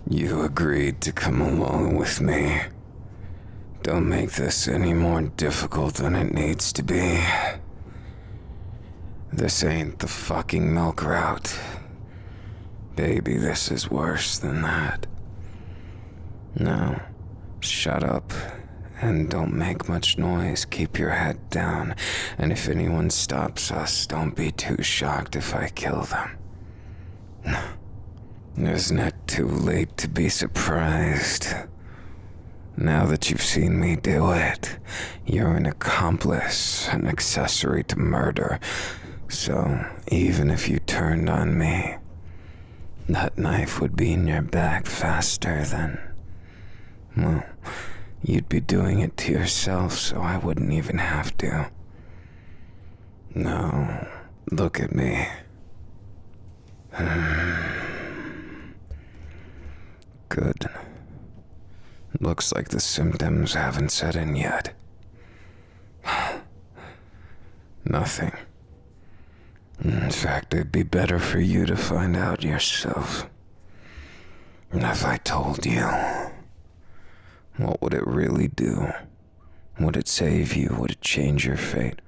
You agreed to come along with me. Don't make this any more difficult than it needs to be. This ain't the fucking milk route. Baby, this is worse than that. Now, shut up and don't make much noise. Keep your head down, and if anyone stops us, don't be too shocked if I kill them. Isn't it too late to be surprised? Now that you've seen me do it, you're an accomplice, an accessory to murder. So, even if you turned on me, that knife would be in your back faster than... well, you'd be doing it to yourself, so I wouldn't even have to. No, look at me. Good. Looks like the symptoms haven't set in yet. Nothing. In fact, it'd be better for you to find out yourself. And if I told you, what would it really do? Would it save you? Would it change your fate?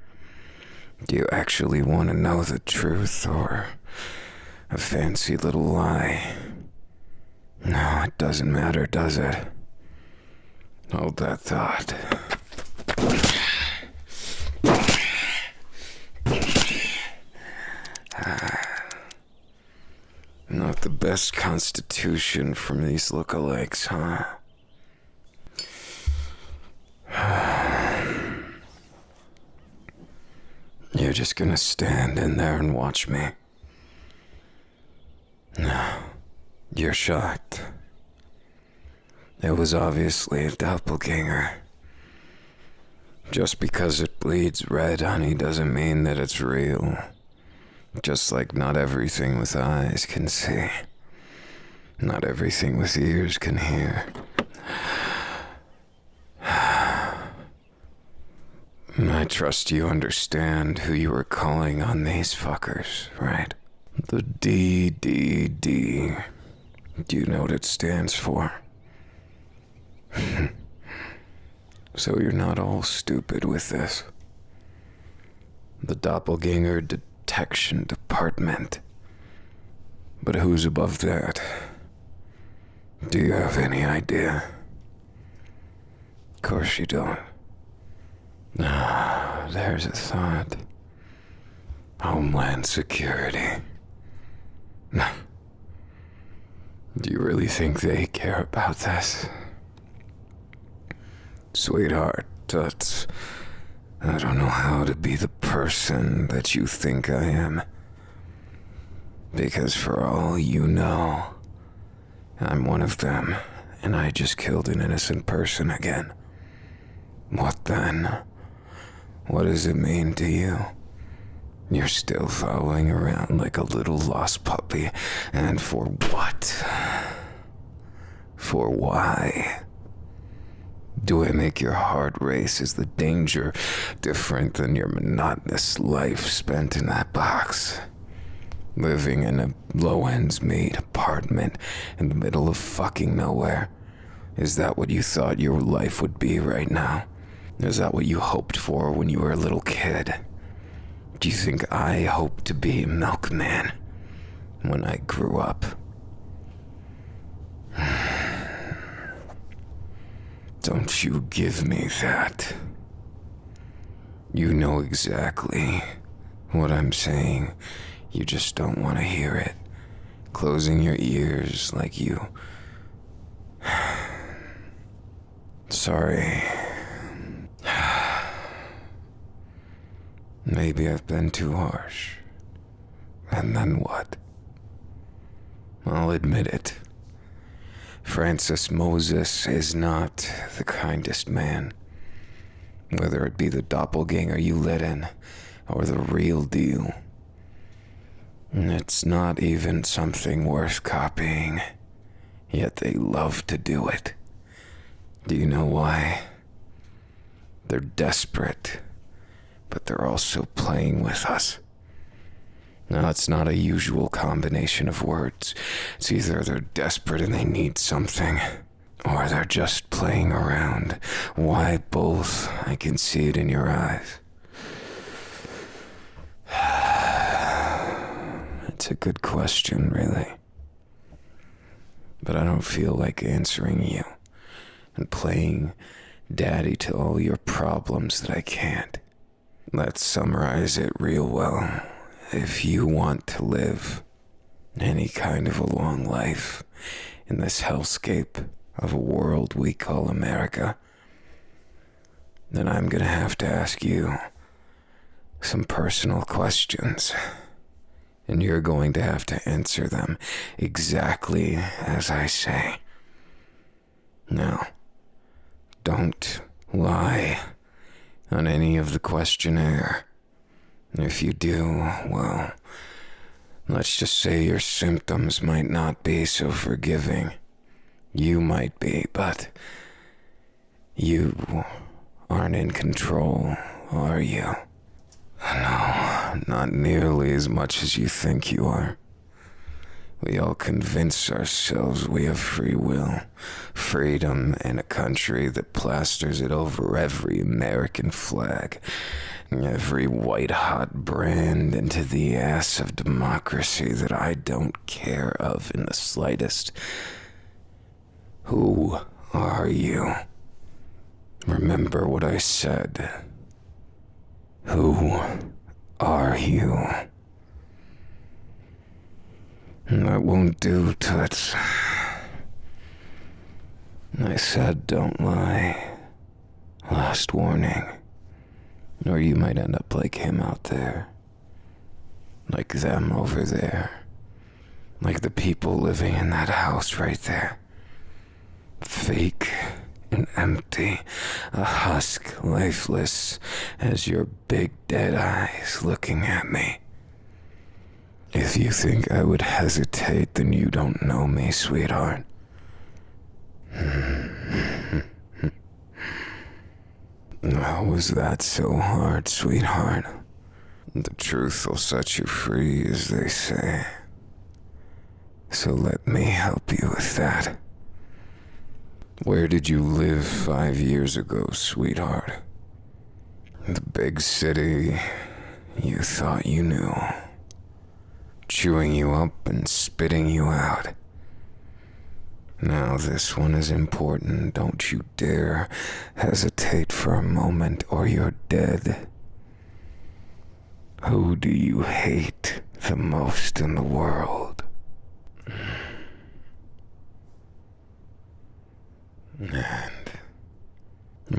Do you actually want to know the truth, or a fancy little lie? No, it doesn't matter, does it? Hold that thought. Not the best constitution from these lookalikes, huh? You're just gonna stand in there and watch me? No, you're shocked. It was obviously a doppelganger. Just because it bleeds red, honey, doesn't mean that it's real. Just like not everything with eyes can see. Not everything with ears can hear. I trust you understand who you were calling on these fuckers, right? The DDD. Do you know what it stands for? So you're not all stupid with this. The Doppelganger Detection Department. But who's above that? Do you have any idea? Of course you don't. There's a thought. Homeland Security. Do you really think they care about this? Sweetheart, I don't know how to be the person that you think I am. Because for all you know, I'm one of them, and I just killed an innocent person again. What then? What does it mean to you? You're still following around like a little lost puppy, and for what? For why? Do I make your heart race? Is the danger different than your monotonous life spent in that box? Living in a low-ends-meet apartment in the middle of fucking nowhere. Is that what you thought your life would be right now? Is that what you hoped for when you were a little kid? Do you think I hoped to be a milkman when I grew up? Don't you give me that. You know exactly what I'm saying. You just don't want to hear it. Closing your ears like you... Sorry. Maybe I've been too harsh. And then what? I'll admit it. Francis Moses is not the kindest man. Whether it be the doppelganger you let in, or the real deal. It's not even something worth copying. Yet they love to do it. Do you know why? They're desperate, but they're also playing with us. Now, it's not a usual combination of words. It's either they're desperate and they need something, or they're just playing around. Why both? I can see it in your eyes. It's a good question, really. But I don't feel like answering you and playing daddy to all your problems that I can't. Let's summarize it real well. If you want to live any kind of a long life in this hellscape of a world we call America, then I'm gonna have to ask you some personal questions. And you're going to have to answer them exactly as I say. Now, don't lie on any of the questionnaire. If you do, well, let's just say your symptoms might not be so forgiving. You might be, but you aren't in control, are you? No, not nearly as much as you think you are. We all convince ourselves we have free will, freedom, and a country that plasters it over every American flag, every white-hot brand into the ass of democracy that I don't care of in the slightest. Who are you? Remember what I said. Who are you? That won't do, Toots. I said don't lie. Last warning. Or you might end up like him out there. Like them over there. Like the people living in that house right there. Fake and empty, a husk, lifeless, as your big dead eyes looking at me. If you think I would hesitate, then you don't know me, sweetheart. How was that so hard, sweetheart? The truth will set you free, as they say. So let me help you with that. Where did you live 5 years ago, sweetheart? The big city you thought you knew. Chewing you up and spitting you out. Now this one is important. Don't you dare hesitate for a moment or you're dead. Who do you hate the most in the world? And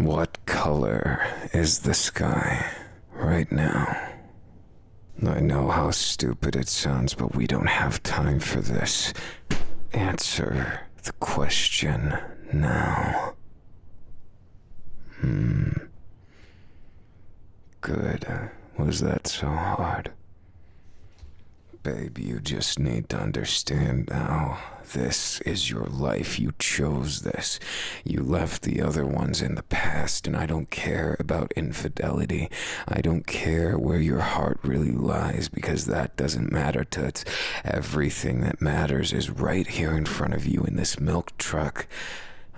what color is the sky right now? I know how stupid it sounds, but we don't have time for this. Answer the question now. Good. Was that so hard? Babe, you just need to understand now. This is your life. You chose this. You left the other ones in the past, and I don't care about infidelity. I don't care where your heart really lies, because that doesn't matter to it. Everything that matters is right here in front of you in this milk truck,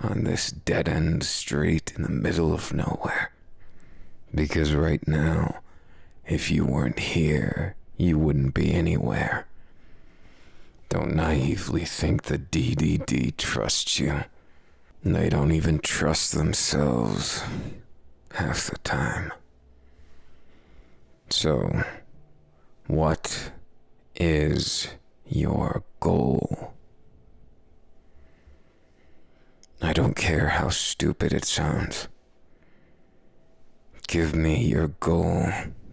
on this dead-end street in the middle of nowhere. Because right now, if you weren't here, you wouldn't be anywhere. Don't naively think the DDD trusts you. They don't even trust themselves half the time. So, what is your goal? I don't care how stupid it sounds. Give me your goal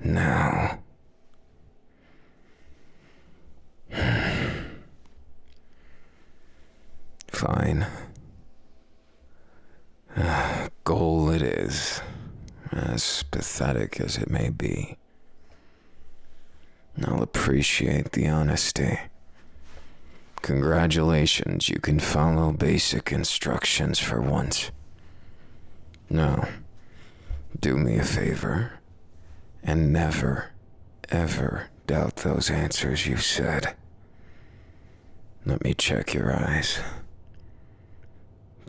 now. Fine. Goal it is, as pathetic as it may be. I'll appreciate the honesty. Congratulations, you can follow basic instructions for once. Now, do me a favor, and never, ever doubt those answers you said. Let me check your eyes.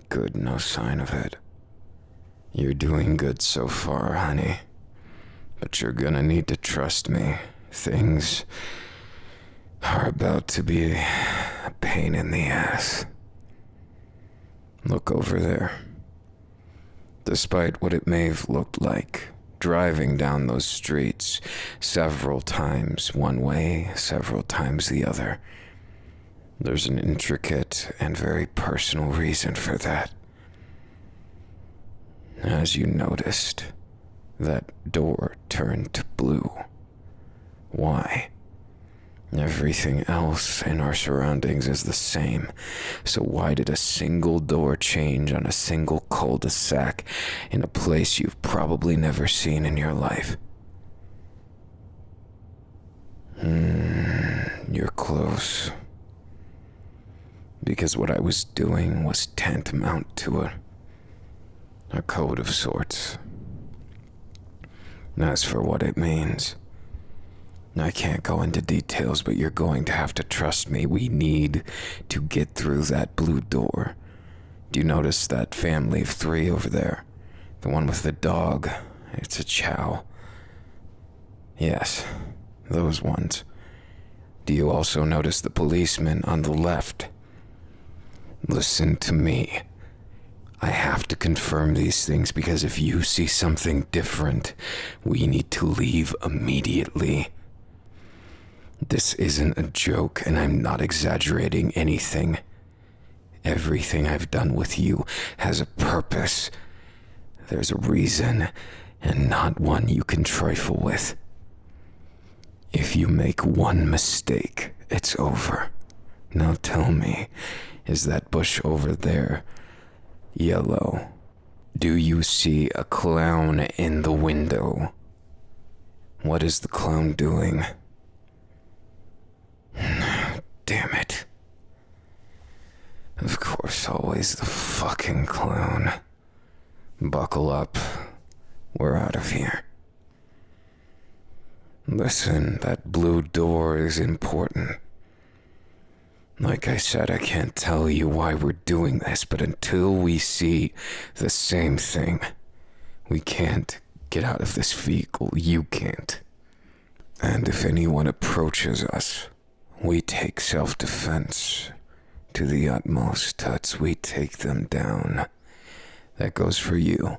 Good, no sign of it. You're doing good so far, honey. But you're gonna need to trust me. Things are about to be a pain in the ass. Look over there. Despite what it may have looked like, driving down those streets several times one way, several times the other, there's an intricate and very personal reason for that. As you noticed, that door turned to blue. Why? Everything else in our surroundings is the same, so why did a single door change on a single cul-de-sac in a place you've probably never seen in your life? You're close. Because what I was doing was tantamount to a code of sorts. As for what it means, I can't go into details, but you're going to have to trust me. We need to get through that blue door. Do you notice that family of 3 over there? The one with the dog. It's a chow. Yes, those ones. Do you also notice the policeman on the left? Listen to me. I have to confirm these things because if you see something different, we need to leave immediately. This isn't a joke, and I'm not exaggerating anything. Everything I've done with you has a purpose. There's a reason, and not one you can trifle with. If you make one mistake, it's over. Now tell me, is that bush over there yellow? Do you see a clown in the window? What is the clown doing? Damn it. Of course, always the fucking clown. Buckle up. We're out of here. Listen, that blue door is important. Like I said, I can't tell you why we're doing this, but until we see the same thing, we can't get out of this vehicle. You can't. And if anyone approaches us, we take self-defense to the utmost. Tuts, we take them down. That goes for you.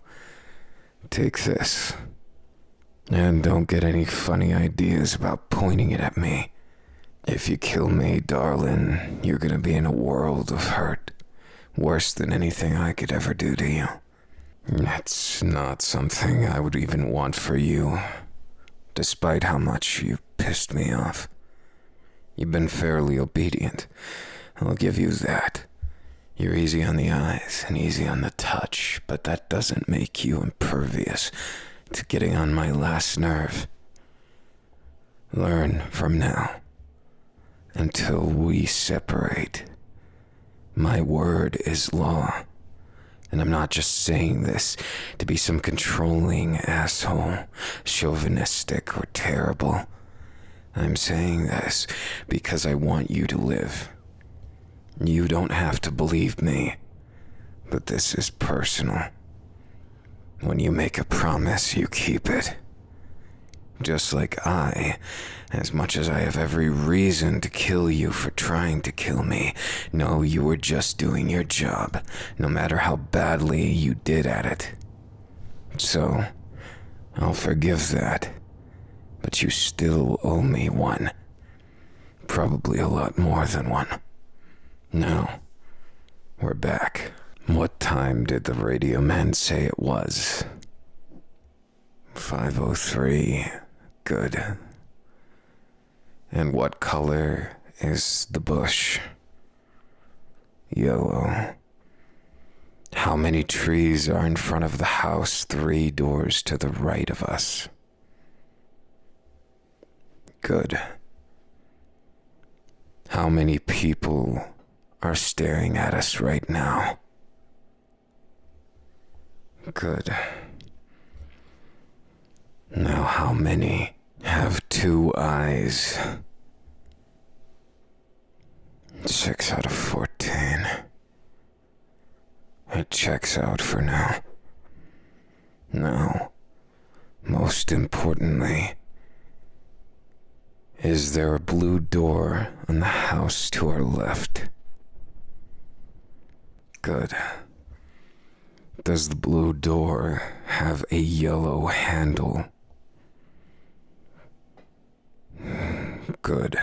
Take this. And don't get any funny ideas about pointing it at me. If you kill me, darling, you're gonna be in a world of hurt. Worse than anything I could ever do to you. That's not something I would even want for you, despite how much you've pissed me off. You've been fairly obedient. I'll give you that. You're easy on the eyes and easy on the touch, but that doesn't make you impervious to getting on my last nerve. Learn from now. Until we separate. My word is law. And I'm not just saying this to be some controlling asshole, chauvinistic or terrible. I'm saying this because I want you to live. You don't have to believe me, but this is personal. When you make a promise, you keep it. Just like I, as much as I have every reason to kill you for trying to kill me, know you were just doing your job, no matter how badly you did at it. So, I'll forgive that. But you still owe me one. Probably a lot more than one. Now, we're back. What time did the radio man say it was? 5:03. Good. And what color is the bush? Yellow. How many trees are in front of the house 3 doors to the right of us? Good. How many people are staring at us right now? Good. Now how many have two eyes. 6 out of 14. It checks out for now. Now, most importantly, is there a blue door on the house to our left? Good. Does the blue door have a yellow handle? Good.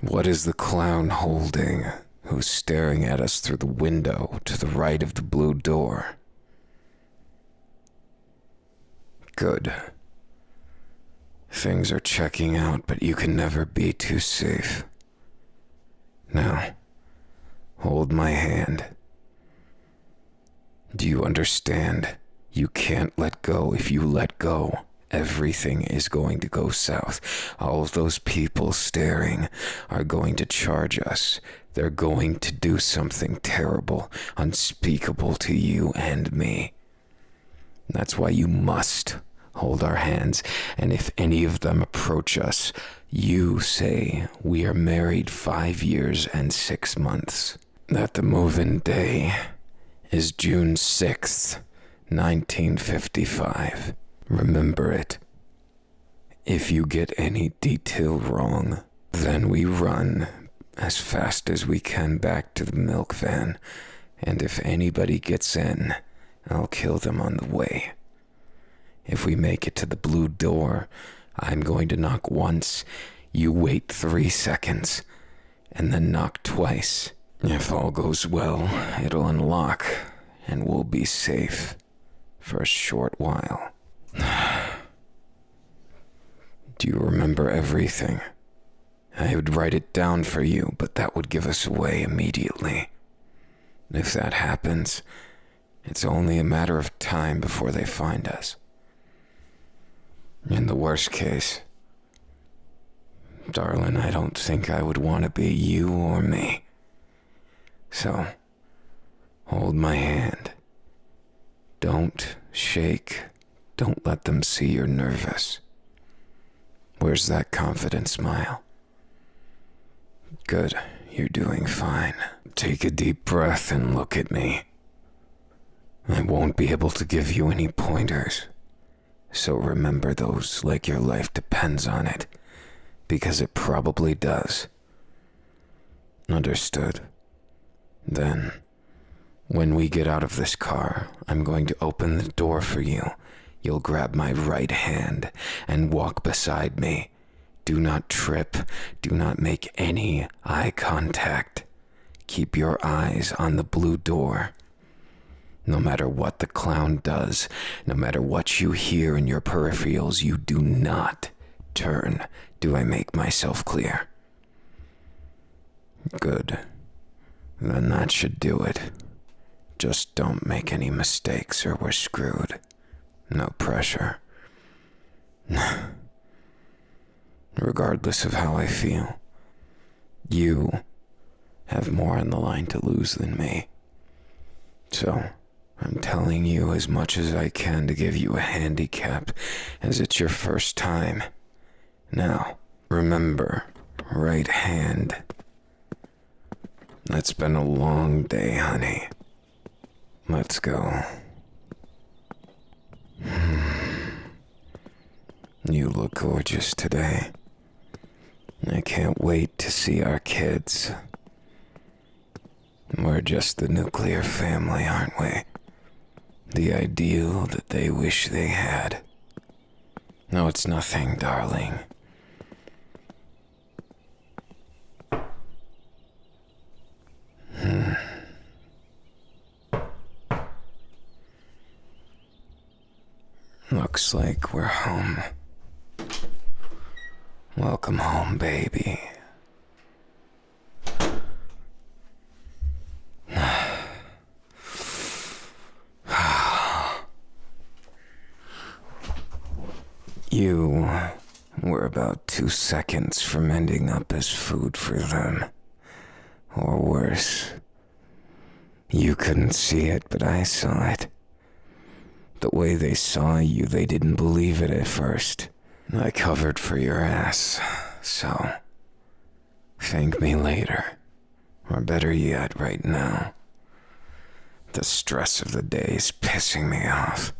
What is the clown holding who's staring at us through the window to the right of the blue door? Good. Things are checking out, but you can never be too safe. Now, hold my hand. Do you understand? You can't let go. If you let go, everything is going to go south. All of those people staring are going to charge us. They're going to do something terrible, unspeakable to you and me. That's why you must hold our hands, and if any of them approach us, you say we are married 5 years and 6 months. That the move-in day is June 6th, 1955. Remember it. If you get any detail wrong, then we run as fast as we can back to the milk van, and if anybody gets in, I'll kill them on the way. If we make it to the blue door, I'm going to knock once, you wait 3 seconds, and then knock twice. If all goes well, it'll unlock, and we'll be safe for a short while. Do you remember everything? I would write it down for you, but that would give us away immediately. If that happens, it's only a matter of time before they find us. In the worst case, darling, I don't think I would want to be you or me. So, hold my hand. Don't shake. Don't let them see you're nervous. Where's that confident smile? Good, you're doing fine. Take a deep breath and look at me. I won't be able to give you any pointers, so remember those like your life depends on it, because it probably does. Understood? Then, when we get out of this car, I'm going to open the door for you. You'll grab my right hand and walk beside me. Do not trip. Do not make any eye contact. Keep your eyes on the blue door. No matter what the clown does, no matter what you hear in your peripherals, you do not turn. Do I make myself clear? Good. Then that should do it. Just don't make any mistakes or we're screwed. No pressure. Regardless of how I feel, you have more on the line to lose than me. So, I'm telling you as much as I can to give you a handicap, as it's your first time. Now, remember, right hand. It's been a long day, honey. Let's go. You look gorgeous today. I can't wait to see our kids. We're just the nuclear family, aren't we? The ideal that they wish they had. No, it's nothing, darling. Looks like we're home. Welcome home, baby. You were about 2 seconds from ending up as food for them. Or worse. You couldn't see it, but I saw it. The way they saw you, they didn't believe it at first. I covered for your ass, so thank me later. Or better yet, right now. The stress of the day is pissing me off.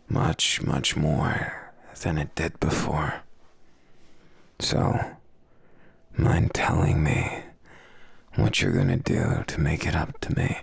Much, much more than it did before. So, mind telling me what you're gonna do to make it up to me?